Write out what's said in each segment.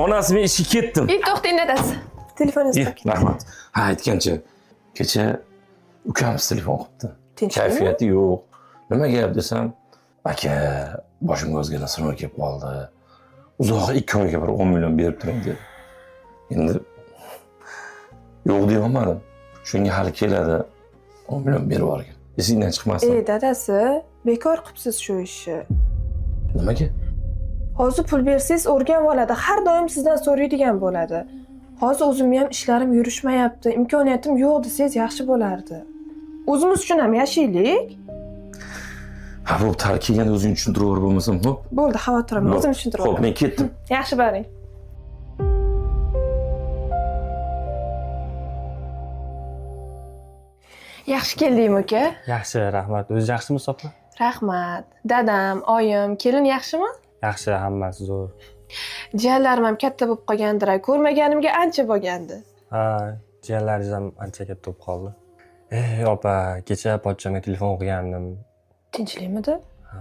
Onasi men ishga ketdim. To'xtang dadasi. Telefoningizni toping. Rahmat. Ha, aytgancha. Kecha ukamiz telefon qilibdi. Tinchlikmi? Kayfiyati yo'q. Nima gap desam, aka, boshimga o'zgina sinov kelib qoldi. Uzoq 2 oyga bir 10 million berib turing dedi. Endi yo'q deya olmadim. Shunga hali keladi. 10 million berib yuborgan. Esingdan chiqmasin. Dadasi, bekor qilibsiz shu ishni. Nimaga? Hozir pul bersangiz o'rganib oladi. Har doim sizdan so'raydigan bo'ladi. Hozir o'zimni ham ishlarim yurishmayapti, imkoniyatim yo'q desangiz yaxshi bo'lardi. O'zimiz uchun ham yashaylik. Ha, bu kelganda o'zing tushuntiraver bo'lmasam, xo'p? Bo'ldi, xavotir olmang, o'zim tushuntiraman. Xo'p, men ketdim. Yaxshi boring. Yaxshi keldingmi, uka? Yaxshi, rahmat. O'zingiz yaxshimisiz, opa? Rahmat. Dadam, oyim, kelin yaxshimi? Yaxshi, hammasi zo'r. Jiyanlarim ham katta bo'lib qolgandir. Ko'rmaganimga ancha bo'lgandi. Ha, jiyanlaringiz ham ancha katta bo'lib qoldi. Opa, kecha pochchamga telefon qilgandim. Tinchlikmidi? Ha.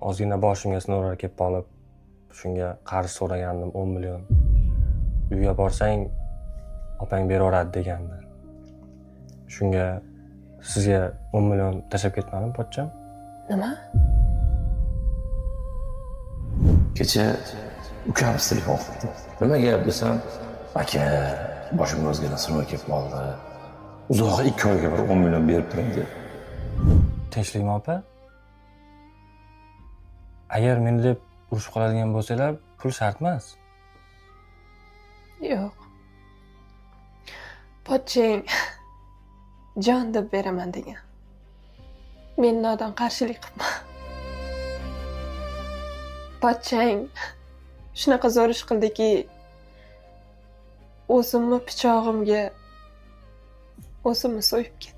Ozgina boshimga sinovlar kelib qolib, shunga qarz so'ragandim 10 million. Uyga borsang, opang beraveradi degandi. Shunga sizga 10 million tashlab ketmadim, pochcham. Nima? Kecha ukamiz telefon qildi. Nima gap desam, aka, boshimga o'zgina sinov kelib qoldi. Uzoq 2 oyga bir 10 million berib turing dedi. Tinchlikmi, opa? Agar meni deb urushib qoladigan bo'lsalar, pul shart emas. Yo'q. Pochchang jon deb beraman degan. Men nodon qarshilik qilman. Pochchang shunaqa zo'r ish qildiki, o'zimni pichog'imga o'zimni so'yib ketdi.